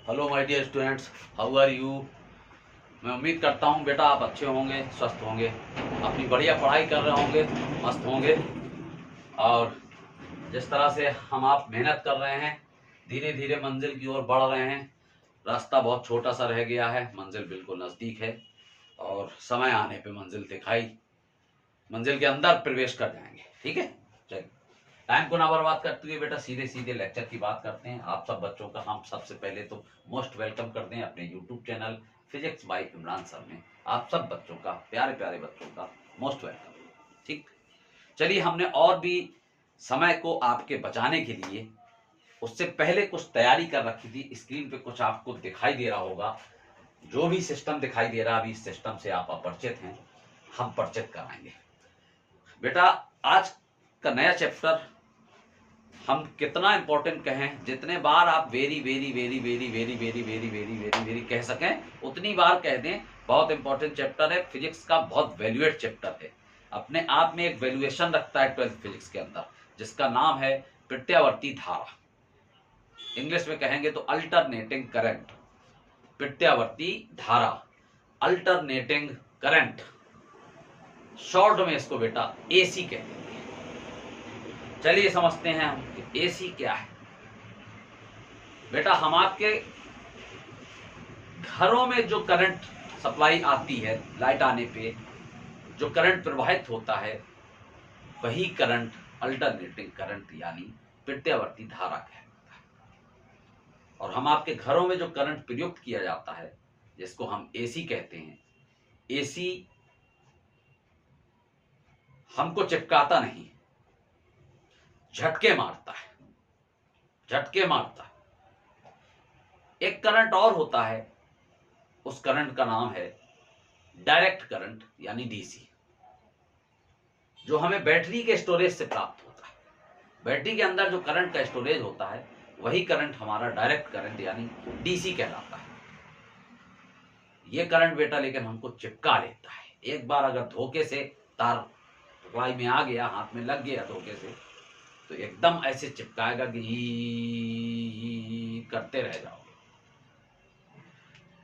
Hello my dear students, how are you. मैं उम्मीद करता हूँ बेटा आप अच्छे होंगे, स्वस्थ होंगे, अपनी बढ़िया पढ़ाई कर रहे होंगे, मस्त होंगे। और जिस तरह से हम आप मेहनत कर रहे हैं, धीरे धीरे मंजिल की ओर बढ़ रहे हैं। रास्ता बहुत छोटा सा रह गया है, मंजिल बिल्कुल नज़दीक है और समय आने पे मंजिल के अंदर प्रवेश कर जाएंगे। ठीक है, चलिए टाइम को ना बर्बाद करते हुए बेटा सीधे सीधे लेक्चर की बात करते हैं। आप सब बच्चों का हम सबसे पहले तो मोस्ट वेलकम करते हैं अपने YouTube channel physics bye Imran sir में। आप सब बच्चों का, प्यारे प्यारे बच्चों का मोस्ट वेलकम। ठीक, चलिए हमने और भी समय को आपके बचाने के लिए उससे पहले कुछ तैयारी कर रखी थी। स्क्रीन पे कुछ आपको दिखाई दे रहा होगा, जो भी सिस्टम दिखाई दे रहा है अभी इस सिस्टम से आप अपरिचित हैं, हम परिचित कराएंगे बेटा। आज का नया चैप्टर हम कितना इंपॉर्टेंट कहें, जितने बार आप very very very very very very very very very very कह सकें उतनी बार कह दें। बहुत इंपॉर्टेंट चैप्टर है, फिजिक्स का बहुत वैल्यूएट चैप्टर है, अपने आप में एक वैल्यूएशन रखता है 12th फिजिक्स के अंदर, जिसका नाम है प्रत्यावर्ती धारा। इंग्लिश में कहेंगे तो अल्टरनेटिंग करंट, प्रत्यावर्ती धारा, अल्टरनेटिंग करंट, शॉर्ट में इसको बेटा एसी कहते हैं। चलिए समझते हैं हम कि एसी क्या है। बेटा हम आपके घरों में जो करंट सप्लाई आती है, लाइट आने पे जो करंट प्रवाहित होता है वही करंट अल्टरनेटिंग करंट यानी प्रत्यावर्ती धारा कहलाता है। और हम आपके घरों में जो करंट प्रयुक्त किया जाता है जिसको हम एसी कहते हैं, एसी हमको चिपकाता नहीं, झटके मारता है, झटके मारता है। एक करंट और होता है, उस करंट का नाम है डायरेक्ट करंट यानी डीसी, जो हमें बैटरी के स्टोरेज से प्राप्त होता है। बैटरी के अंदर जो करंट का स्टोरेज होता है वही करंट हमारा डायरेक्ट करंट यानी डीसी कहलाता है। ये करंट बेटा लेकिन हमको चिपका लेता है। एक बार अगर धोखे से तार सप्लाई में आ गया, हाथ में लग गया धोखे से, तो एकदम ऐसे चिपकाएगा कि करते रह जाओगे।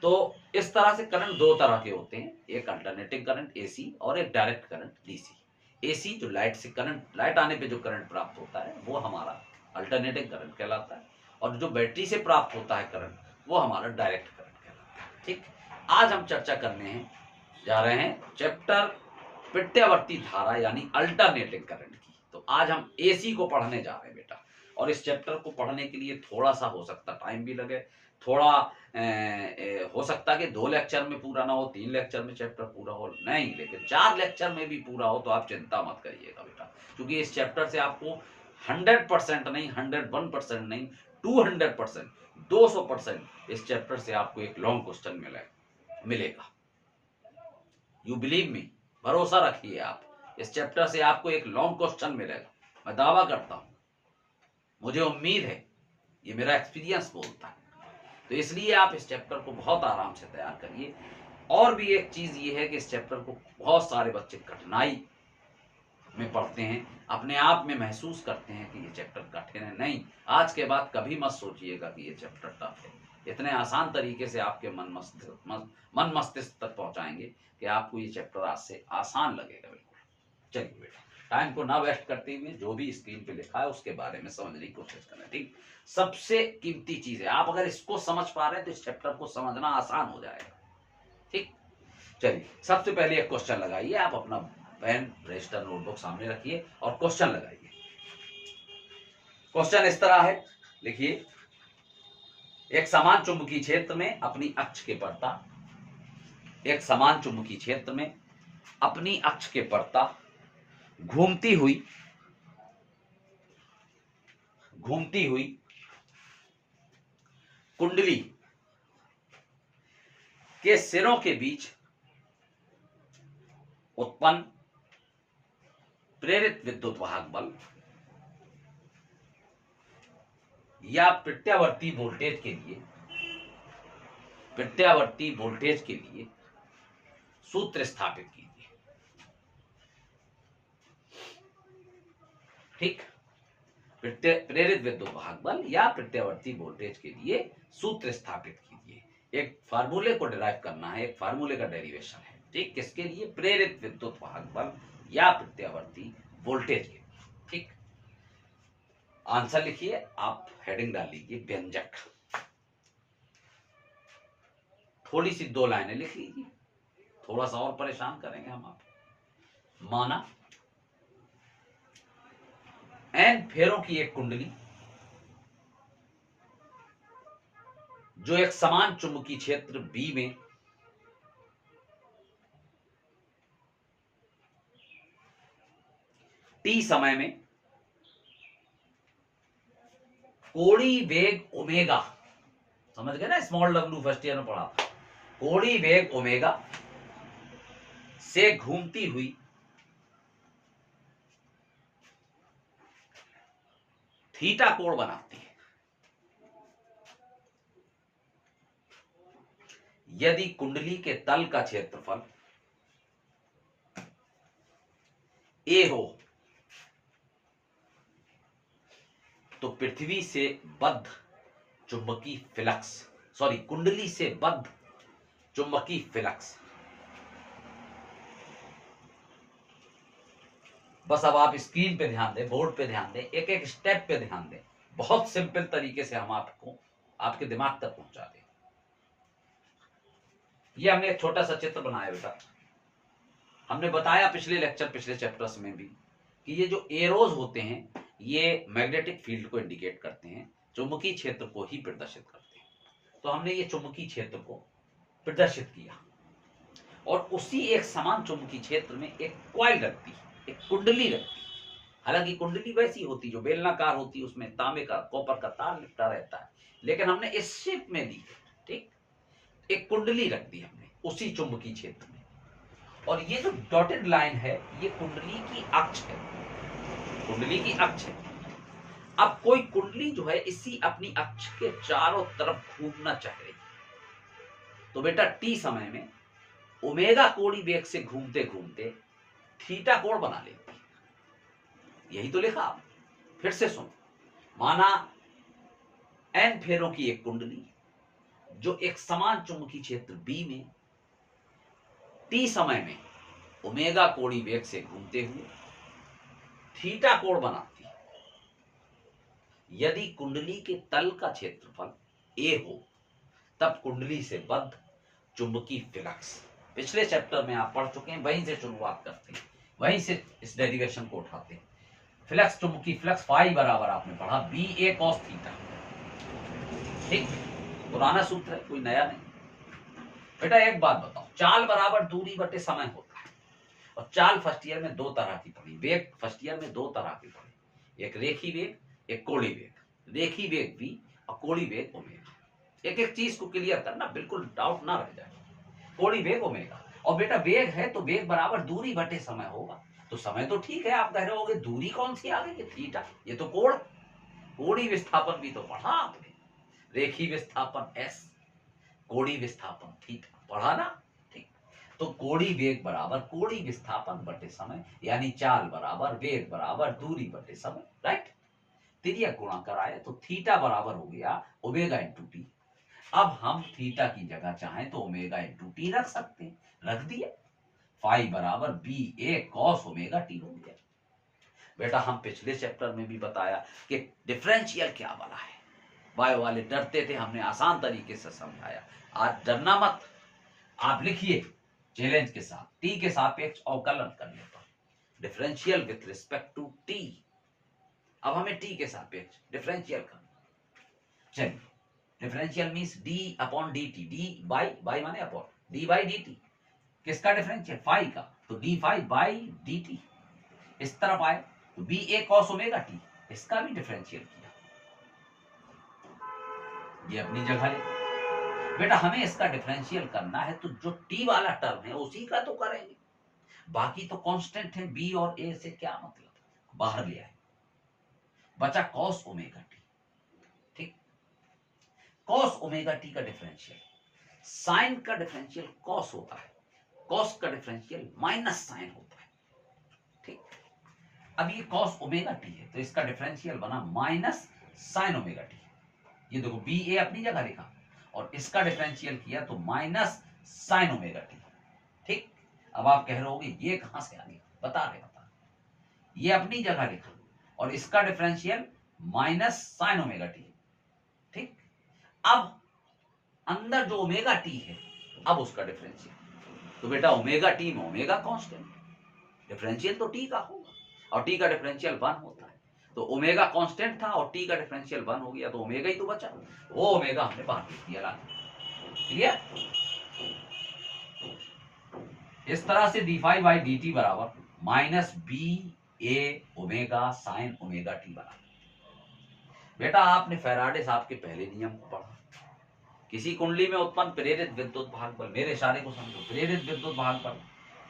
तो इस तरह से करंट दो तरह के होते हैं, एक अल्टरनेटिंग करंट एसी और एक डायरेक्ट करंट डीसी। एसी जो लाइट से करंट, लाइट आने पे जो करंट प्राप्त होता है वो हमारा अल्टरनेटिंग करंट कहलाता है, और जो बैटरी से प्राप्त होता है करंट वो हमारा डायरेक्ट करंट कहलाता है। ठीक, आज हम चर्चा करने हैं जा रहे हैं चैप्टर प्रत्यावर्ती धारा यानी अल्टरनेटिंग करंट की। तो आज हम एसी को पढ़ने जा रहे हैं बेटा, और इस चैप्टर को पढ़ने के लिए थोड़ा सा हो सकता टाइम भी लगे, थोड़ा हो सकता है कि 2 लेक्चर में पूरा ना हो, 3 लेक्चर में चैप्टर पूरा हो, नहीं लेकिन 4 लेक्चर में भी पूरा हो तो आप चिंता मत करिएगा बेटा, क्योंकि इस चैप्टर से आपको 100% नहीं, 101% नहीं, 200%, 200% इस चैप्टर से आपको एक लॉन्ग क्वेश्चन मिलेगा। यू बिलीव मी, भरोसा रखिए आप, इस चैप्टर से आपको एक लॉन्ग क्वेश्चन मिलेगा, मैं दावा करता हूं, मुझे उम्मीद है, ये मेरा एक्सपीरियंस बोलता है। तो इसलिए आप इस चैप्टर को बहुत आराम से तैयार करिए। और भी एक चीज ये है कि इस चैप्टर को बहुत सारे बच्चे कठिनाई में पढ़ते हैं, अपने आप में महसूस करते हैं कि ये चैप्टर कठिन है। नहीं, आज के बाद कभी मत सोचिएगा कि ये चैप्टर टफ है। इतने आसान तरीके से आपके मन मस्तिष्क तक पहुंचाएंगे कि आपको ये चैप्टर आज से आसान लगेगा बिल्कुल। चलिए बेटा, टाइम को ना वेस्ट करते हुए जो भी स्क्रीन पे लिखा है उसके बारे में समझने की कोशिश करें। ठीक, सबसे कीमती चीज है, आप अगर इसको समझ पा रहे हैं तो इस चैप्टर को समझना आसान हो जाएगा। ठीक, चलिए सबसे पहले एक क्वेश्चन लगाइए, आप अपना पेन रजिस्टर नोटबुक सामने रखिए और क्वेश्चन लगाइए। क्वेश्चन इस तरह है, लिखिए, एक समान चुंबकीय क्षेत्र में अपनी अक्ष के पड़ता, एक समान चुंबकीय क्षेत्र में अपनी अक्ष के पड़ता घूमती हुई कुंडली के सिरों के बीच उत्पन्न प्रेरित विद्युत वाहक बल या प्रत्यावर्ती वोल्टेज के लिए सूत्र स्थापित कीजिए। ठीक, प्रेरित विद्युत वाहक बल या प्रत्यावर्ती वोल्टेज के लिए सूत्र स्थापित कीजिए। एक फार्मूले को डिराइव करना है, एक फार्मूले का डेरिवेशन है, ठीक, किसके लिए? प्रेरित विद्युत वाहक बल या प्रत्यावर्ती वोल्टेज के लिए, ठीक। आंसर लिखिए, आप हेडिंग डाल लीजिए व्यंजक, थोड़ी सी 2 लाइनें लिख लीजिए, थोड़ा सा और परेशान करेंगे हम आप। माना n फेरों की एक कुंडली जो एक समान चुंबकीय क्षेत्र B में t समय में कोणीय वेग ओमेगा, समझ गए ना, स्मॉल w फर्स्ट ईयर में पढ़ा था, कोणीय वेग ओमेगा से घूमती हुई थीटा कोण बनाती है। यदि कुंडली के तल का क्षेत्रफल a हो तो पृथ्वी से बद्ध चुंबकीय फ्लक्स, सॉरी, कुंडली से बद्ध चुंबकीय फ्लक्स, बस अब आप स्क्रीन पे ध्यान दें, बोर्ड पे ध्यान दें, एक एक स्टेप पे ध्यान दें, बहुत सिंपल तरीके से हम आपको आपके दिमाग तक पहुंचा दें। ये हमने एक छोटा सा चित्र बनाया बेटा, हमने बताया पिछले लेक्चर, पिछले चैप्टर्स में भी कि ये जो एरोज होते हैं ये मैग्नेटिक फील्ड को इंडिकेट करते हैं, चुंबकीय क्षेत्र को ही प्रदर्शित करते हैं। तो हमने ये चुंबकीय क्षेत्र को प्रदर्शित किया और उसी एक समान चुंबकीय क्षेत्र में एक कॉइल रखती, एक कुंडली रखती। हालांकि कुंडली वैसी होती जो बेलनाकार होती, उसमें तांबे का, कॉपर का तार लिपटा रहता है, लेकिन हमने इस शेप में दी, ठीक, एक कुंडली रख दी हमने उसी चुंबकीय क्षेत्र में। और ये जो डॉटेड लाइन है ये कुंडली की अक्ष है, कुंडली की अक्ष है। अब कोई कुंडली जो है इसी अपनी अक्ष के चारों तरफ घूमना चाह रही है, तो बेटा टी समय में ओमेगा कोणीय वेग से घूमते घूमते थीटा कोण बना लेती। यही तो लिखा आपने, फिर से सुनो। माना n फेरों की एक कुंडली जो एक समान चुंबकीय क्षेत्र B में t समय में ओमेगा कोणीय वेग से घूमते हुए थीटा कोण बनाती है। यदि कुंडली के तल का क्षेत्रफल a हो तब कुंडली से बद्ध चुंबकीय फ्लक्स, पिछले चैप्टर में आप पढ़ चुके हैं, वहीं से शुरुआत करते हैं, वहीं से इस डेरिवेशन को उठाते हैं। फ्लक्स, चुंबकीय फ्लक्स फाई बराबर आपने पढ़ा BA cos थीटा, ठीक, पुराना सूत्र है, कोई नया नहीं। बेटा एक बात बताओ, चाल बराबर दूरी बटे समय होता है, और चाल फर्स्ट ईयर में 2 तरह की पढ़ी, वेग फर्स्ट ईयर में 2 तरह की पढ़ी, एक रेखी वेग, एक कोणीय वेग। रेखी वेग v और कोणीय वेग ओमेगा। एक एक चीज को क्लियर करना, बिल्कुल डाउट ना रह जाए। कोणीय वेग ओमेगा, और बेटा वेग है तो वेग बराबर दूरी बटे समय होगा, तो समय तो ठीक है, आप कह रहे होगे दूरी कौन सी आ गई? थीटा, ये तो कोण। कोणीय विस्थापन भी तो पढ़ा आपने, रेखीय विस्थापन s, कोणीय विस्थापन थीटा, पढ़ा ना, ठीक। तो कोणीय वेग बराबर कोणीय विस्थापन बटे समय, यानी चाल बराबर वेग बराबर दूरी बटे समय, राइट। तिर्यक गुणा कराए तो थीटा बराबर हो गया ओमेगा इंटू टी। अब हम थीटा की जगह चाहें तो ओमेगा इंटू टी रख सकते हैं, रख दिया। फाई बराबर BA cos ओमेगा टी हो गया। बेटा हम पिछले चैप्टर में भी बताया कि डिफरेंशियल क्या वाला है, बायो वाले डरते थे, हमने आसान तरीके से समझाया। आज डरना मत, आप लिखिए चैलेंज के साथ, टी के सापेक्ष अवकलन करने पर, differential with respect to T. अब हमें टी के सापेक्ष डिफरेंशियल करना। चलिए, differential means d upon dt, d by माने अपॉन, d बाई dt, किसका डिफरेंशियल? फाई का, तो d फाई बाई dt। इस तरफ आए तो BA cos ओमेगा टी, इसका भी डिफरेंशियल किया, ये अपनी जगह ले। बेटा हमें इसका डिफरेंशियल करना है तो जो t वाला टर्म है उसी का तो करेंगे, बाकी तो कांस्टेंट है, b और a से क्या मतलब, बाहर ले आए, बचा cos ओमेगा टी, ठीक। cos ओमेगा टी का डिफरेंशियल, साइन का डिफरेंशियल cos होता है, cos का डिफरेंशियल माइनस साइन होता है, ठीक। अब ये कॉस ओमेगा टी है तो इसका डिफरेंशियल बना माइनस साइन ओमेगा टी। ये देखो बी ए अपनी जगह लिखा और इसका डिफरेंशियल किया तो माइनस साइन ओमेगा टी। ठीक, अब आप कह रहे होगे ये कहां से आ गया, बता रहे ये अपनी जगह लिखा और इसका differential minus sign omega T. ठीक, अब अंदर जो ओमेगा टी है अब उसका डिफरेंशियल, तो बेटा ओमेगा टी में ओमेगा कांस्टेंट, डिफरेंशियल तो टी का होगा और टी का डिफरेंशियल 1 होता है, तो ओमेगा कांस्टेंट था और टी का डिफरेंशियल 1 हो गया तो ओमेगा ही तो बचा, वो ओमेगा हमने बाहर लिख दिया। क्लियर? इस तरह से D phi by D T बराबर minus B A omega sine omega T बना। बेटा आपने फैराडे साहब के पहले नियम को पढ़ा, किसी कुंडली में उत्पन्न प्रेरित विद्युत भाग बल, मेरे इशारे को समझो, प्रेरित विद्युत भाग बल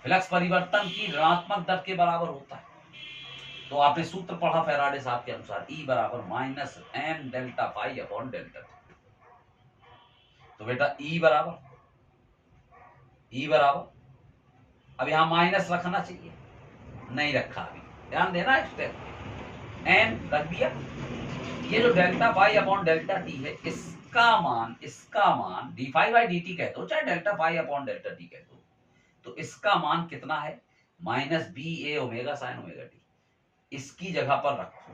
फ्लक्स परिवर्तन की ऋणात्मक दर के बराबर होता है। तो आपने सूत्र पढ़ा फैराडे साहब के अनुसार E बराबर minus M delta phi upon delta T. तो बेटा E बराबर अब यहां माइनस रखना चाहिए, नहीं रखा, अभी ध्यान देना स्टेप एन रख दिया। ये जो delta phi upon delta T है इसका मान D phi by D T कहते हो चाहे delta phi upon delta T कहते हो, तो इसका मान कितना है minus B A omega sine omega T. इसकी जगह पर रखो,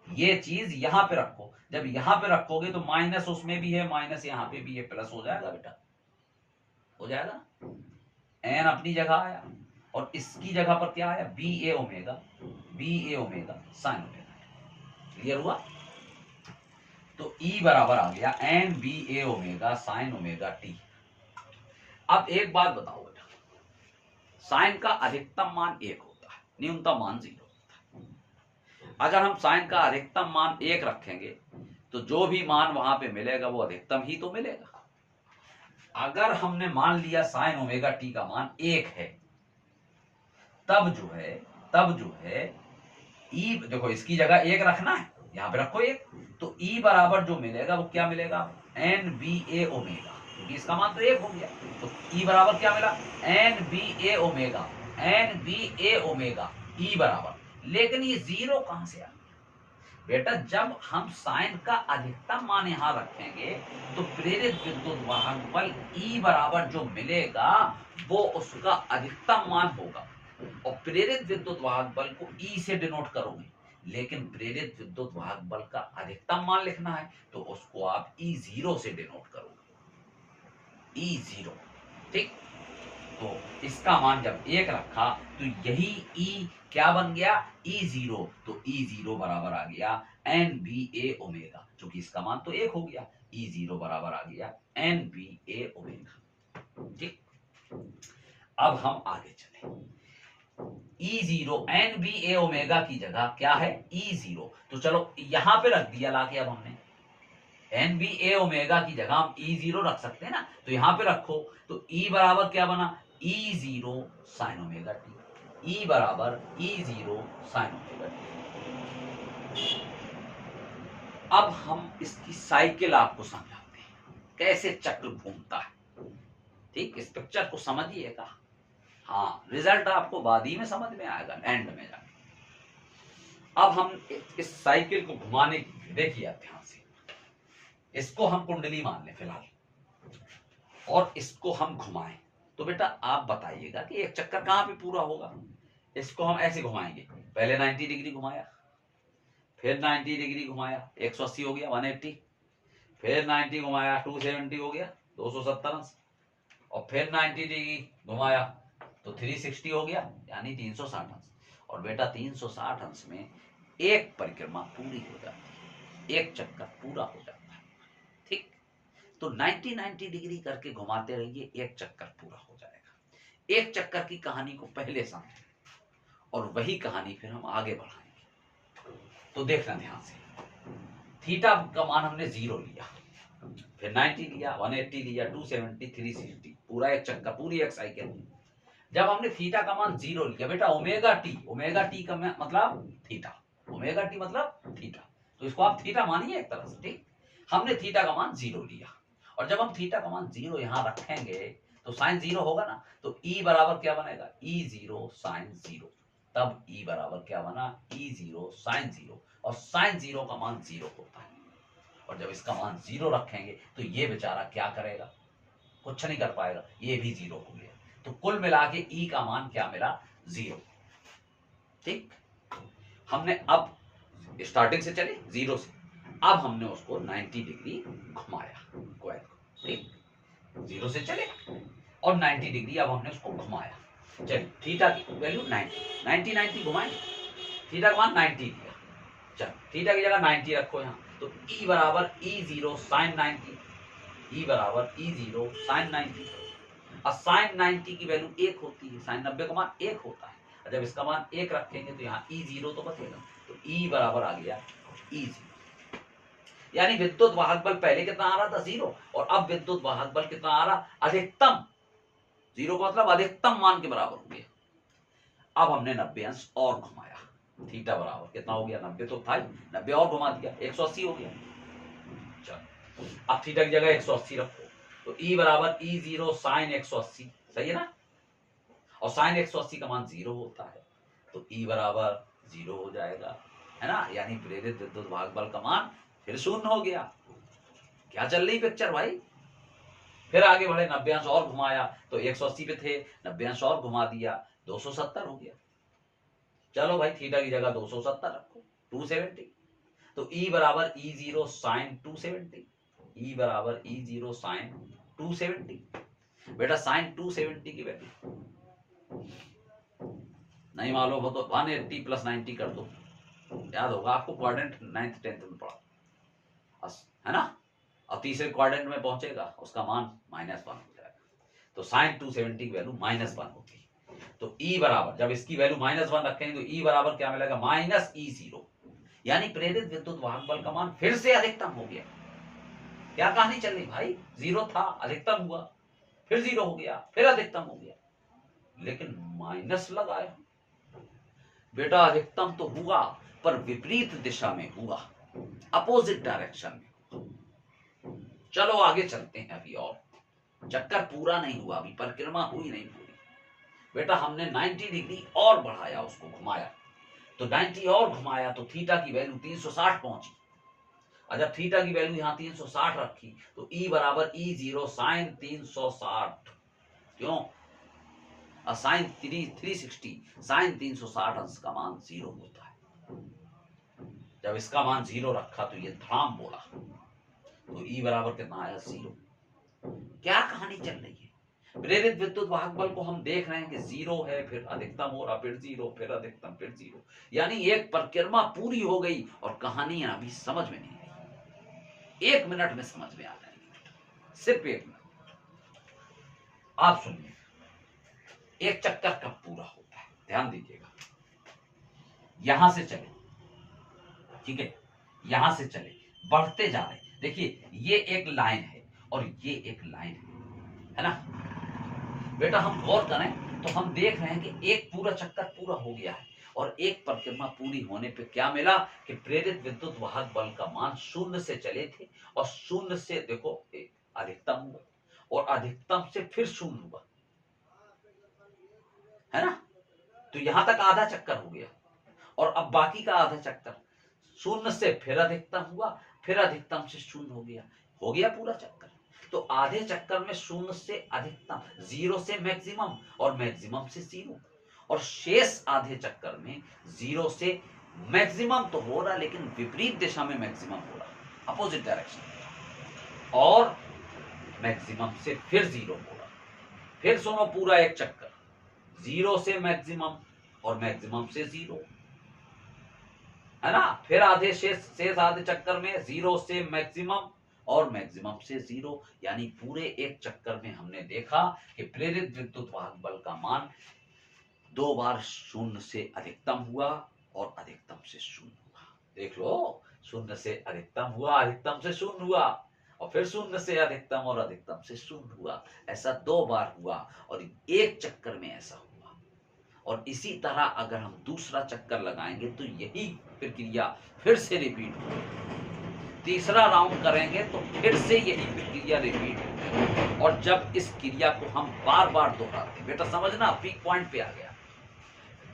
ये चीज यहां पे रखो, जब यहां पे रखोगे तो माइनस उसमें भी है माइनस यहां पे भी है, प्लस हो जाएगा बेटा, हो जाएगा। एन अपनी जगह आया और इसकी जगह पर क्या आया B A omega sine omega. Clear हुआ? तो E बराबर आ गया N B A omega sine omega T. अब एक बात बताओ बेटा, साइन का अधिकतम मान 1 होता है, न्यूनतम मान 0 होता है। अगर हम साइन का अधिकतम मान 1 रखेंगे तो जो भी मान वहां पे मिलेगा वो अधिकतम ही तो मिलेगा। अगर हमने मान लिया साइन ओमेगा टी का मान 1 है तब जो है E, देखो इसकी जगह 1 रखना है, यहां पे रखो 1, तो E बराबर जो मिलेगा वो क्या मिलेगा एन बी ए ओमेगा, क्योंकि इसका मान तो 1 हो गया, तो E बराबर क्या मिला N B A omega E बराबर। लेकिन ये 0 कहां से आ गया बेटा, जब हम साइन का अधिकतम मान यहां रखेंगे तो प्रेरित विद्युत वाहक बल E बराबर जो मिलेगा वो उसका अधिकतम मान होगा, और प्रेरित विद्युत वाहक बल को E से डिनोट करोगे, लेकिन प्रेरित विद्युत वाहक बल का अधिकतम मान लिखना है तो उसको आप E0 से डिनोट करोगे, E0। ठीक, तो इसका मान जब 1 रखा तो यही E क्या बन गया E0, तो E0 बराबर आ गया एन बी ए ओमेगा, क्योंकि इसका मान तो 1 हो गया, E0 बराबर आ गया एन बी ए ओमेगा। ठीक, अब हम आगे चले, E0 N B A omega की जगह क्या है E0, तो चलो यहां पे रख दिया लाके, अब हमने एन बी ए ओमेगा की जगह हम E0 रख सकते हैं ना, तो यहां पे रखो, तो E बराबर क्या बना E0 sign omega T, E बराबर E0 साइन ओमेगा टी। अब हम इसकी साइकिल आपको समझाते हैं कैसे चक्र घूमता है। ठीक, इस पिक्चर को समझिएगा, हाँ रिजल्ट आपको बाद ही में समझ में आएगा एंड में जाके। अब हम इस साइकिल को घुमाने की, देखिए ध्यान से, इसको हम कुंडली मान लें फिलहाल और इसको हम घुमाएं, तो बेटा आप बताइएगा कि एक चक्कर कहां पे पूरा होगा। इसको हम ऐसे घुमाएंगे, पहले 90 डिग्री घुमाया, फिर 90 डिग्री घुमाया 180 हो गया 180, फिर 90 घुमाया 270 हो गया 270 अंश, और फिर 90 डिग्री घुमाया तो 360 हो गया यानी 360 अंश। और बेटा 360 अंश में एक परिक्रमा पूरी हो जाती है, एक चक्कर पूरा हो जाता है। ठीक, तो 90 डिग्री करके घुमाते रहिए, एक चक्कर पूरा हो जाएगा। एक चक्कर की कहानी को पहले समझें और वही कहानी फिर हम आगे बढ़ाएंगे। तो देखना ध्यान से, थीटा का मान हमने 0 लिया, फिर 90 लिया, 180 लिया, 270, 360, पूरा एक चक्कर, पूरी एक साइकिल। जब हमने थीटा का मान 0 लिया बेटा, ओमेगा टी का मतलब थीटा, ओमेगा टी मतलब थीटा, तो इसको आप थीटा मानिए एक तरह से। ठीक, हमने थीटा का मान 0 लिया, और जब हम थीटा का मान 0 यहां रखेंगे तो साइन 0 होगा ना, तो E बराबर क्या बनेगा E0 साइन 0। तब E बराबर क्या बना, E0 sin 0, और sin 0 का मान 0 होता है। और जब इसका मान 0 रखेंगे तो ये बेचारा क्या करेगा, कुछ नहीं कर पाएगा, ये भी 0 हो गया। तो कुल मिला के E का मान क्या मिला, 0। ठीक, हमने अब स्टार्टिंग से चले 0 से, अब हमने उसको 90 डिग्री घुमाया कॉइल को। ठीक, 0 से चले और 90 डिग्री अब हमने उसको घुमाया। चलिए थीटा की वैल्यू 90 घुमाए, थीटा का मान 90 दिया। चलो थीटा की जगह 90 रखो यहाँ, तो E बराबर E0 sin 90, E बराबर E0 sin 90। और sin 90 की वैल्यू 1 होती है, sin 90 का मान 1 होता है। जब इसका मान 1 रखेंगे तो यहाँ E0 तो बचेगा, तो E बराबर आ गया E0। यानी विद्युत वाहक बल पहले कितना आ रहा था, 0, और अब विद्युत वाहक बल कितना आ रहा, अधिकतम। 0 का मतलब अधिकतम मान के बराबर हो गया। अब हमने 90 अंश और घुमाया, थीटा बराबर कितना हो गया, 90 तो था, 90 और घुमा दिया, 180 हो गया। चलो अब थीटा की जगह 180 रखो, तो E बराबर E0 sin 180, सही है ना, और sin 180 का मान 0 होता है, तो E बराबर 0 हो जाएगा, है ना। यानी प्रेरित विद्युत वाहक बल का मान फिर 0 हो गया। क्या चल रही पिक्चर भाई। फिर आगे बढ़े, 90 अंश और घुमाया, तो 180 पे थे, 90 अंश और घुमा दिया, 270 हो गया। चलो भाई थीटा की जगह 270 रखो, 270, तो E बराबर E0 sin 270, E बराबर E0 sin 270। बेटा sin 270 की वैल्यू नहीं मालूम हो तो 180 प्लस 90 कर दो, याद होगा आपको, क्वाड्रेंट 9th 10th में पढ़ा, है ना। और तीसरे क्वाड्रेंट में पहुंचेगा, उसका मान -1 हो जाएगा, तो sin 270 की वैल्यू -1 होगी। तो E बराबर, जब इसकी वैल्यू -1 रखेंगे तो E बराबर क्या मिलेगा, -E0। यानी प्रेरित विद्युत वाहक बल का मान फिर से अधिकतम हो गया। क्या कहानी चल रही भाई, 0 था, अधिकतम हुआ, फिर 0 हो गया, फिर अधिकतम हो गया, लेकिन माइनस लगाया। बेटा अधिकतम तो हुआ, पर विपरीत दिशा में हुआ, अपोजिट डायरेक्शन में। चलो आगे चलते हैं अभी, और चक्कर पूरा नहीं हुआ, अभी परिक्रमा हुई नहीं पूरी। बेटा हमने 90 डिग्री और बढ़ाया, उसको घुमाया, तो 90 और घुमाया तो थीटा की वैल्यू 360 पहुंची। और जब थीटा की वैल्यू यहाँ 360 रखी तो E बराबर E0 sin 360, क्यों, साइन 360 साइन 360 अंश का मान 0 होता है। जब इसका मान 0 रखा तो ये धड़ाम बोला, तो E बराबर कितना आया, 0। क्या कहानी चल रही है। प्रेरित विद्युत वाहक बल को हम देख रहे हैं कि 0 है, फिर अधिकतम हो रहा, फिर 0, फिर अधिकतम, फिर 0, यानी एक परिक्रमा पूरी हो गई और कहानी अभी समझ में नहीं आई। 1 मिनट में समझ में आ जाएगी, सिर्फ 1 मिनट। आप सुनिए, एक चक्कर कब पूरा होता है, ध्यान दीजिएगा। यहां से चले, ठीक है, यहां से चले, बढ़ते जा रहे, देखिए ये एक लाइन है और ये एक लाइन है ना। बेटा हम गौर करें तो हम देख रहे हैं कि एक पूरा चक्कर पूरा हो गया है और एक परिक्रमा पूरी होने पे क्या मिला कि प्रेरित विद्युत वाहक बल का मान 0 से चले थे और 0 से देखो अधिकतम हुआ और अधिकतम से फिर 0 हुआ, है ना। तो यहां तक आधा चक्कर हो गया और अब बाकी का आधा चक्कर 0 से फिर अधिकतम हुआ, फिर अधिकतम से 0 हो गया पूरा चक्कर। तो आधे चक्कर में 0 से अधिकतम, 0 से मैक्सिमम और मैक्सिमम से 0, और शेष आधे चक्कर में 0 से मैक्सिमम तो हो रहा लेकिन विपरीत दिशा में मैक्सिमम हो रहा, अपोजिट डायरेक्शन, और मैक्सिमम से फिर 0 हो रहा। फिर सुनो पूरा एक चक्कर, 0 से मैक्सिमम और मैक्सिमम से 0, है ना। फिर आधे शेष आधे चक्कर में 0 से मैक्सिमम और मैक्सिमम से 0, यानी पूरे एक चक्कर में हमने देखा कि प्रेरित विद्युत वाहक बल का मान 2 बार 0 से अधिकतम हुआ और अधिकतम से 0 हुआ। देख लो, 0 से अधिकतम हुआ, अधिकतम से 0 हुआ, और फिर 0 से अधिकतम और अधिकतम से 0 हुआ। ऐसा 2 बार हुआ और एक चक्कर में ऐसा हुआ। और इसी तरह अगर हम दूसरा चक्कर लगाएंगे तो यही प्रक्रिया फिर से रिपीट होगी। तीसरा राउंड करेंगे तो फिर से यही प्रक्रिया रिपीट होगी। और जब इस क्रिया को हम बार बार दोहराते हैं, बेटा समझना, पीक पॉइंट पे आ गया,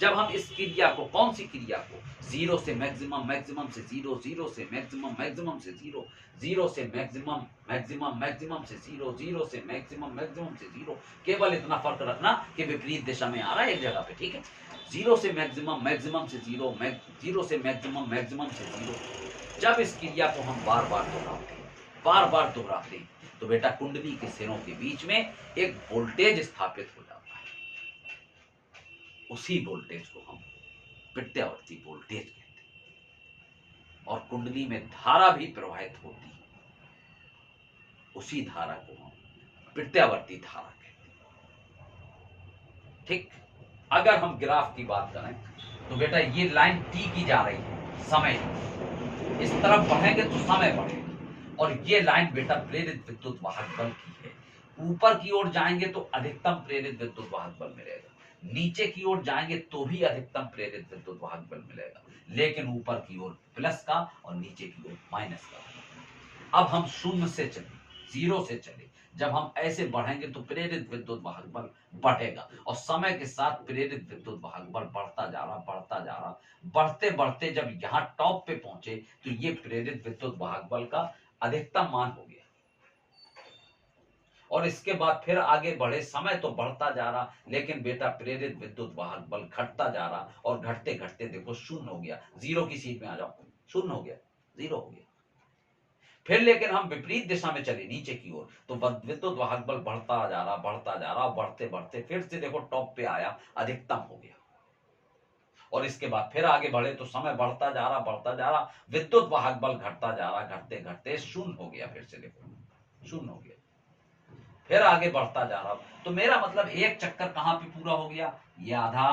जब हम इस क्रिया को, कौन सी क्रिया को, जीरो से मैक्सिमम, मैक्सिमम से जीरो, जीरो से मैक्सिमम, मैक्सिमम से जीरो, जीरो से मैक्सिमम, मैक्सिमम, मैक्सिमम से जीरो, जीरो से मैक्सिमम, मैक्सिमम से जीरो, केवल इतना फर्क रखना कि विपरीत दिशा में आ रहा है एक जगह पे, ठीक है। जीरो से मैक्सिमम, मैक्सिमम से जीरो, जीरो से मैक्सिमम, मैक्सिमम से जीरो, जब इस क्रिया को हम बार बार दोहराते हैं, बार बार दोहराते हैं, तो बेटा कुंडली के सिरों के बीच में एक वोल्टेज स्थापित हो जाता है। उसी वोल्टेज को हम प्रत्यावर्ती वोल्टेज कहते हैं, और कुंडली में धारा भी प्रवाहित होती है। उसी धारा को हम प्रत्यावर्ती धारा कहते हैं, ठीक। अगर हम ग्राफ की बात करें तो बेटा ये लाइन टी की जा रही है, समय इस तरफ बढ़ेंगे तो समय बढ़ेगा, और ये लाइन बेटा प्रेरित विद्युत वाहक बल की है। ऊपर की ओर जाएंगे तो अधिकतम प्रेरित विद्युत वाहक बल मिलेगा, नीचे की ओर जाएंगे तो भी अधिकतम प्रेरित विद्युत वाहक बल मिलेगा, लेकिन ऊपर की ओर प्लस का और नीचे की ओर माइनस का। अब हम शून्य से चले, जीरो से चले, जब हम ऐसे बढ़ेंगे तो प्रेरित विद्युत वाहक बल बढ़ेगा, और समय के साथ प्रेरित विद्युत वाहक बल बढ़ता जा रहा, बढ़ता जा रहा, बढ़ते बढ़ते जब यहाँ टॉप पे पहुंचे तो ये प्रेरित विद्युत वाहक बल का अधिकतम मान हो गया। और इसके बाद फिर आगे बढ़े, समय तो बढ़ता जा रहा, लेकिन बेटा प्रेरित विद्युत वाहक बल घटता जा रहा, और घटते घटते देखो शून्य हो गया। जीरो की सीट में आ जाओ, शून्य हो गया, जीरो हो गया। फिर लेकिन हम विपरीत दिशा में चले नीचे की ओर, तो विद्युत वाहक बल बढ़ता जा रहा, बढ़ता जा रहा, बढ़ते बढ़ते फिर से देखो टॉप पे आया, अधिकतम हो गया। और इसके बाद फिर आगे बढ़े तो समय बढ़ता जा रहा, बढ़ता जा रहा, विद्युत वाहक बल घटता जा रहा, घटते घटते शून्य हो गया। फिर से देखो शून्य हो गया, फिर आगे बढ़ता जा रहा। तो मेरा मतलब एक चक्कर कहां पे पूरा हो गया, ये आधा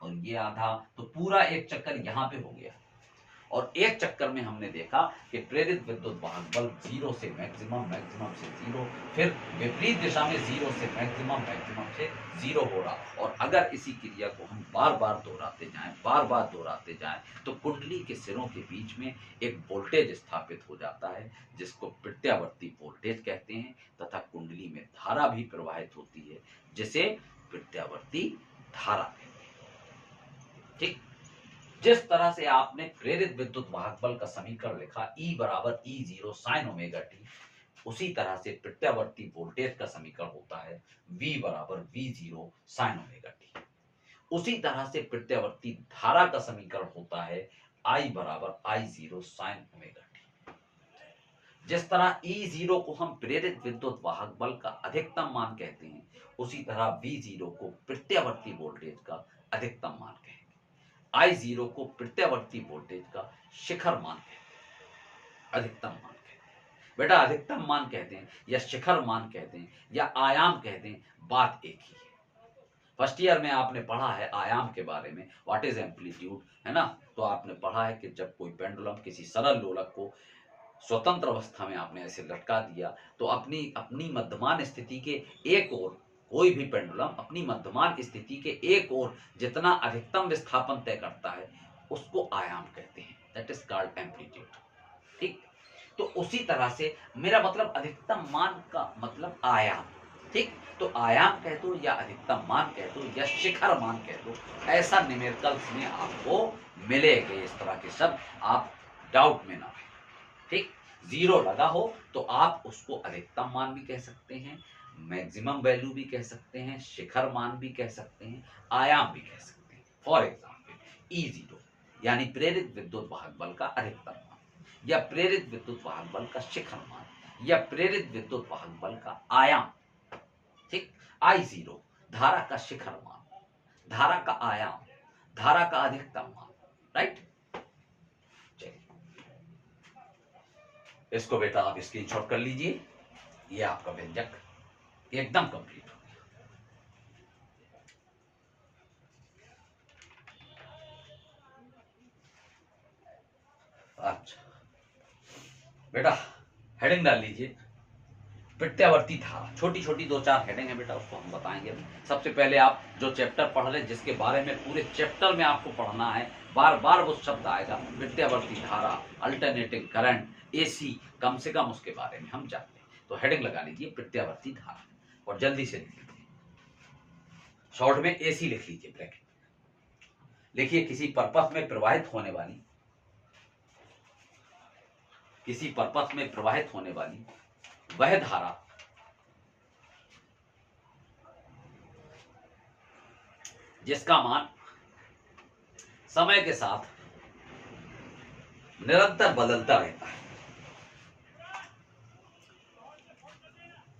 और ये आधा, तो पूरा एक चक्कर यहां पे हो गया। और एक चक्कर में हमने देखा कि प्रेरित विद्युत वाहक बल जीरो से मैक्सिमम, मैक्सिमम से जीरो, फिर विपरीत दिशा में जीरो से मैक्सिमम, मैक्सिमम से जीरो हो रहा। और अगर इसी क्रिया को हम बार बार दोहराते जाएं, बार बार दोहराते जाएं, तो कुंडली के सिरों के बीच में एक वोल्टेज स्थापित हो जाता है, जिसको प्रत्यावर्ती वोल्टेज कहते हैं, तथा कुंडली में धारा भी प्रवाहित होती है, जिसे प्रत्यावर्ती धारा कहते हैं, ठीक। जिस तरह से आपने प्रेरित विद्युत वाहक बल का समीकरण लिखा E बराबर E0 साइन ओमेगा टी, उसी तरह से प्रत्यावर्ती वोल्टेज का समीकरण होता है V बराबर V0 साइन ओमेगा टी। उसी तरह से प्रत्यावर्ती धारा का समीकरण होता है I बराबर I0 साइन ओमेगा टी। जिस तरह E0 को हम प्रेरित विद्युत वाहक बल का अधिकतम मान कहते हैं, उसी तरह V0 को प्रत्यावर्ती वोल्टेज का अधिकतम मान कहते हैं। I0 को प्रत्यावर्ती वोल्टेज का शिखर मान कहते हैं, अधिकतम मान कहते हैं। बेटा अधिकतम मान कहते हैं या शिखर मान कहते हैं या आयाम कहते हैं, बात एक ही है। फर्स्ट ईयर में आपने पढ़ा है आयाम के बारे में, व्हाट इज एम्पलीट्यूड, है ना। तो आपने पढ़ा है कि जब कोई पेंडुलम किसी सरल लोलक को स्वतंत्र अवस्था में आपने ऐसे लटका दिया, तो अपनी अपनी मध्यमान स्थिति के एक ओर, कोई भी पेंडुलम अपनी मध्यमान स्थिति के एक ओर जितना अधिकतम विस्थापन तय करता है, उसको आयाम कहते हैं, दैट इज कॉल्ड एम्पलीट्यूड, ठीक। तो उसी तरह से मेरा मतलब अधिकतम मान का मतलब आयाम, ठीक। तो आयाम कह दो या अधिकतम मान कह दो या शिखर मान कह दो, ऐसा न्यूमेरिकल्स में आपको मिलेंगे इस तरह के शब्द, आप डाउट में ना रहे, ठीक। जीरो लगा हो तो आप उसको अधिकतम मान भी कह सकते हैं, मैक्सिमम वैल्यू भी कह सकते हैं, शिखर मान भी कह सकते हैं, आयाम भी कह सकते हैं। फॉर एग्जाम्पल E0 यानी प्रेरित विद्युत वाहक बल का अधिकतम मान, या प्रेरित विद्युत वाहक बल का शिखर मान, या प्रेरित विद्युत वाहक बल का आयाम, ठीक। I0 धारा का शिखर मान, धारा का आयाम, धारा का अधिकतम मान, राइट। इसको बेटा आप स्क्रीनशॉट कर लीजिए, ये आपका व्यंजक एकदम कंप्लीट हो गया। अच्छा बेटा हेडिंग डाल लीजिए, प्रत्यावर्ती धारा, छोटी छोटी दो चार हेडिंग है बेटा, उसको हम बताएंगे। सबसे पहले आप जो चैप्टर पढ़ रहे हैं, जिसके बारे में पूरे चैप्टर में आपको पढ़ना है, बार बार वो शब्द आएगा, प्रत्यावर्ती धारा, अल्टरनेटिंग करंट, AC, कम से कम उसके बारे में हम जानते हैं। तो हेडिंग लगा लीजिए प्रत्यावर्ती धारा, और जल्दी से लिख लीजिए, शॉर्ट में AC लिख लीजिए ब्रैकेट। लिखिए किसी परपथ में प्रवाहित होने वाली, किसी परपथ में प्रवाहित होने वाली वह धारा जिसका मान समय के साथ निरंतर बदलता रहता है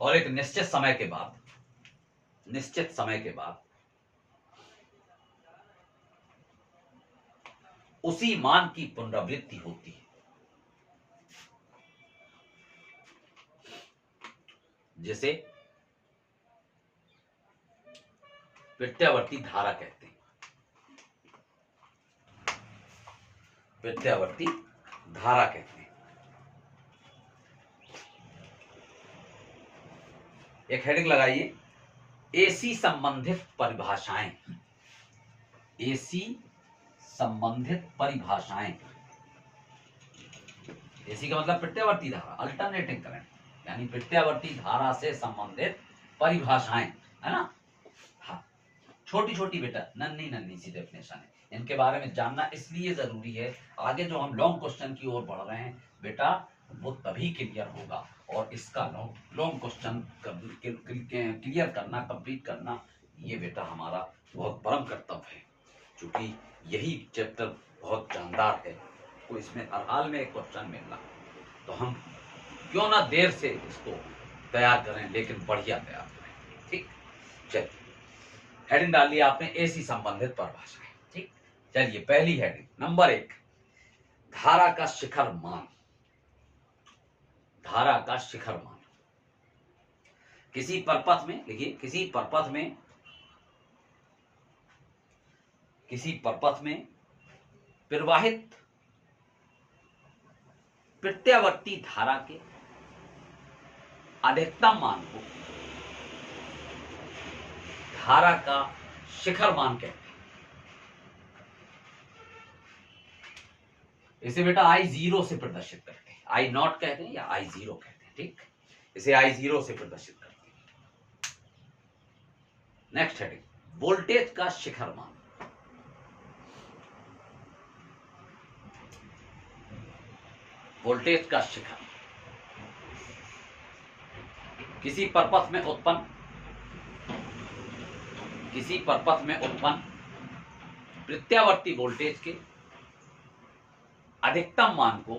और एक निश्चित समय के बाद उसी मान की पुनरावृत्ति होती है, जिसे प्रत्यावर्ती धारा कहते हैं। प्रत्यावर्ती धारा कहते हैं। एक हेडिंग लगाइए, एसी संबंधित परिभाषाएं। एसी संबंधित परिभाषाएं। एसी का मतलब प्रत्यावर्ती धारा, अल्टरनेटिंग करंट, यानी प्रत्यावर्ती धारा से संबंधित परिभाषाएं, है ना। हाँ, छोटी छोटी बेटा, नन्ही सी डेफिनेशन है, इनके बारे में जानना इसलिए जरूरी है। आगे जो हम लॉन्ग क्वेश्चन की ओर बढ़ रहे हैं बेटा, वो तभी क्लियर होगा, और इसका लॉन्ग क्वेश्चन क्लियर करना, कंप्लीट करना, ये बेटा हमारा बहुत परम कर्तव्य है, क्योंकि यही चैप्टर बहुत जानदार है। तो इसमें हर हाल में एक क्वेश्चन मिलना, तो हम क्यों ना देर से इसको तैयार करें, लेकिन बढ़िया तैयार करें। ठीक, चलिए हेडिंग डाल लिया आपने, एसी संबंधित परिभाषाएं। ठीक, चलिए पहली हेडिंग नंबर 1, धारा का शिखर मान। धारा का शिखर मान किसी परपथ में, देखिए किसी परपथ में प्रवाहित प्रत्यावर्ती धारा के अधिकतम मान को धारा का शिखर मान कहते हैं। इसे बेटा I0 से प्रदर्शित करते हैं, I0 कहते हैं या I0 कहते हैं। ठीक, इसे I0 से प्रदर्शित करते हैं। नेक्स्ट हेडिंग, वोल्टेज का शिखर मान। वोल्टेज का शिखर किसी परपथ में उत्पन्न प्रत्यावर्ती वोल्टेज के अधिकतम मान को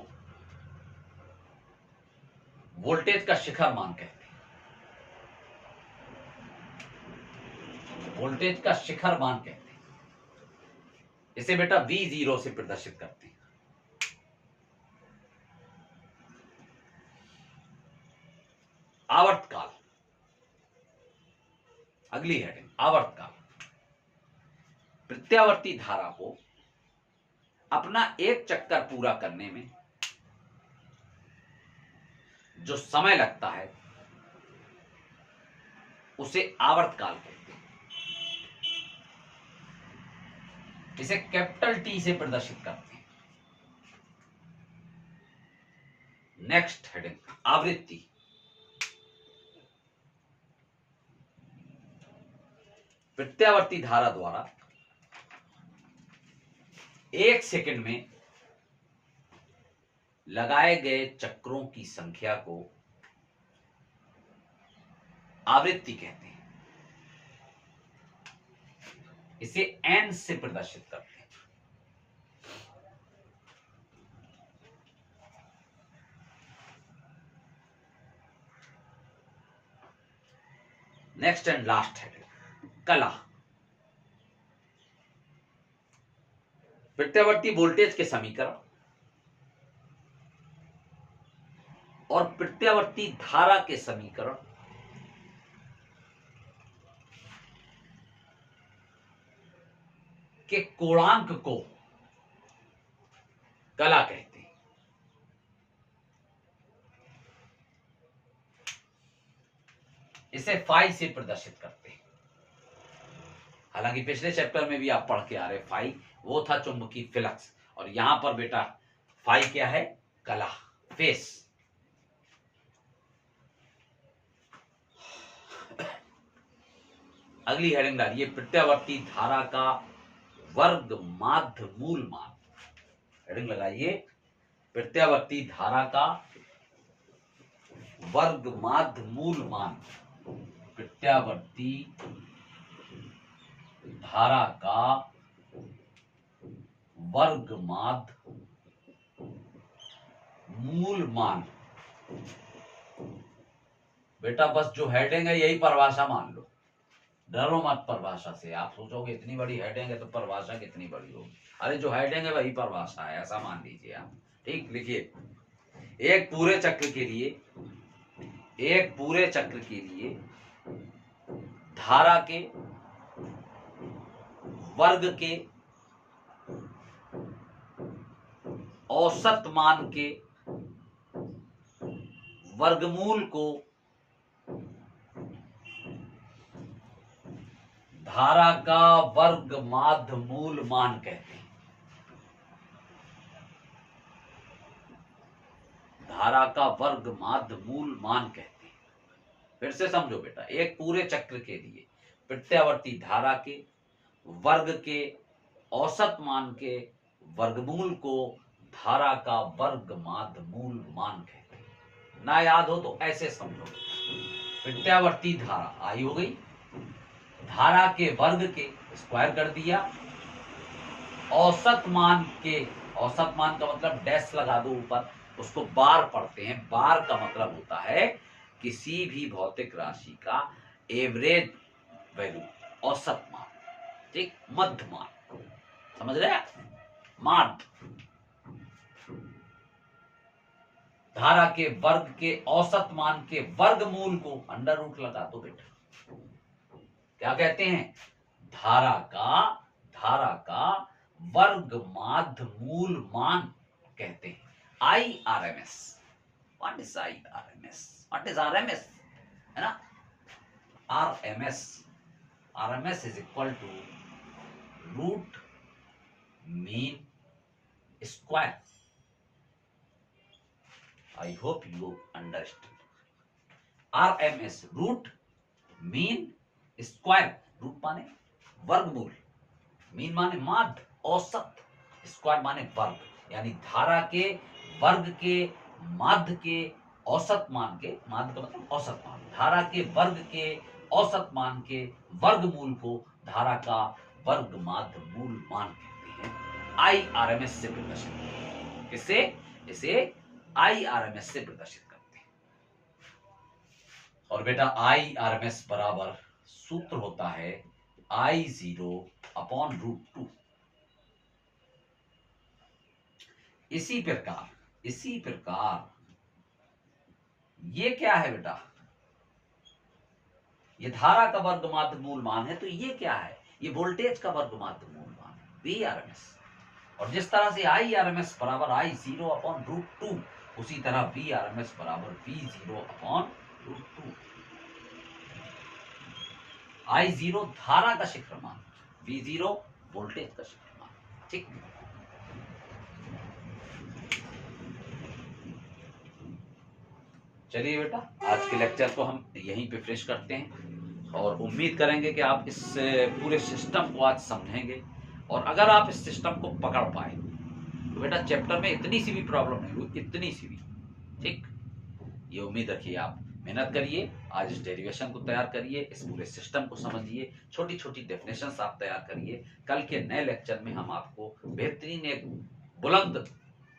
वोल्टेज का शिखर मान कहते हैं। वोल्टेज का शिखर मान कहते हैं। इसे बेटा V0 से प्रदर्शित करते हैं। आवर्तकाल, अगली हेडिंग, आवर्तकाल प्रत्यावर्ती धारा को अपना एक चक्कर पूरा करने में जो समय लगता है उसे आवर्तकाल कहते हैं। इसे कैपिटल T से प्रदर्शित करते हैं। नेक्स्ट हेडिंग, आवृत्ति। प्रत्यावर्ती धारा द्वारा 1 सेकंड में लगाए गए चक्रों की संख्या को आवृत्ति कहते हैं। इसे N से प्रदर्शित करते हैं। नेक्स्ट एंड लास्ट है कला। प्रत्यावर्ती वोल्टेज के समीकरण और प्रत्यावर्ती धारा के समीकरण के कोणांक को कला कहते हैं। इसे फाई से प्रदर्शित करते हैं। हालांकि पिछले चैप्टर में भी आप पढ़ के आ रहे, फाई वो था चुंबकीय फ्लक्स, और यहां पर बेटा फाई क्या है, कला, फेस। अगली हेडिंग डालिए, प्रत्यावर्ती धारा का वर्ग माध्य मूल मान। हेडिंग लगाइए, प्रत्यावर्ती धारा का वर्ग माध्य मूल मान। प्रत्यावर्ती धारा का वर्ग माध्य मूल मान। बेटा बस जो हेडिंग है यही परिभाषा मान लो, डरो मत परिभाषा से। आप सोचोगे इतनी बड़ी हेडिंग है तो परिभाषा कितनी बड़ी होगी। अरे जो हेडिंग है वही परिभाषा है, ऐसा मान लीजिए आप। ठीक, लिखिए, एक पूरे चक्र के लिए धारा के वर्ग के औसत मान के वर्गमूल को धारा का वर्ग माध्य मूल मान कहते हैं। धारा का वर्ग माध्य मूल मान कहते हैं। फिर से समझो बेटा, एक पूरे चक्र के लिए प्रत्यावर्ती धारा के वर्ग के औसत मान के वर्गमूल को धारा का वर्ग माध्य मूल मान कहते हैं। ना याद हो तो ऐसे समझो, प्रत्यावर्ती धारा आई हो गई, धारा के वर्ग के स्क्वायर कर दिया, औसत मान का मतलब डैश लगा दो ऊपर, उसको बार पढ़ते हैं। बार का मतलब होता है किसी भी भौतिक राशि का एवरेज वैल्यू, औसत मान, ठीक, मध्य मान, समझ रहे हैं? माध्य, धारा के वर्ग के औसत मान के वर्गमूल को अंडर रूट लगा दो बेटा। क्या कहते हैं? धारा का वर्ग माध्य मूल मान कहते हैं। IRMS। What is IRMS? What is RMS? है ना? RMS is equal to root mean square. I hope you understand. RMS, root mean square. Root माने वर्गमूल, मीन माने माध्य, औसत, स्क्वायर माने वर्ग। यानी धारा के वर्ग के माध्य के औसत मान के, माध्य का मतलब औसत मान, धारा के वर्ग के औसत मान के वर्गमूल को धारा का वर्ग माध्य मूल मान कहते हैं। IRMS से प्रदर्शित। किससे? इसे IRMS से प्रदर्शित करते हैं। और बेटा IRMS बराबर सूत्र होता है I0 अपॉन √2। इसी प्रकार ये क्या है बेटा? ये धारा का वर्ग माध्य मूल मान है, तो ये क्या है? ये वोल्टेज का वर्ग माध्य मूल मान है, VRMS। और जिस तरह से IRMS बराबर I0 अपॉन √2, उसी तरह VRMS बराबर V0 अपॉन √2। I0 धारा का शिखर मान, V0 वोल्टेज का शिखर मान। ठीक, चलिए बेटा, आज के लेक्चर को हम यहीं पे फिनिश करते हैं और उम्मीद करेंगे कि आप इस पूरे सिस्टम को आज समझेंगे। और अगर आप इस सिस्टम को पकड़ पाए तो बेटा चैप्टर में इतनी सी भी प्रॉब्लम नहीं हुई, इतनी सी भी। ठीक, ये उम्मीद रखिए। आप मेहनत करिए, आज इस डेरिवेशन को तैयार करिए, इस पूरे सिस्टम को समझिए, छोटी छोटी डेफिनेशंस आप तैयार करिए। कल के नए लेक्चर में हम आपको बेहतरीन एक बुलंद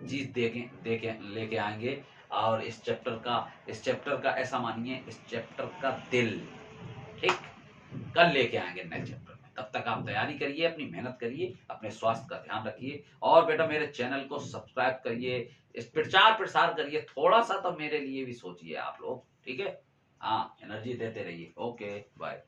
चीज लेके आएंगे। और इस चैप्टर का ऐसा मानिए, इस चैप्टर का दिल, ठीक, कल लेके आएंगे नए चैप्टर में। तब तक आप तैयारी करिए, अपनी मेहनत करिए, अपने स्वास्थ्य का ध्यान रखिए। और बेटा मेरे चैनल को सब्सक्राइब करिए, इस प्रचार प्रसार करिए, थोड़ा सा तो मेरे लिए भी सोचिए आप लोग। ठीक है? हाँ, एनर्जी देते रहिए। Okay, bye.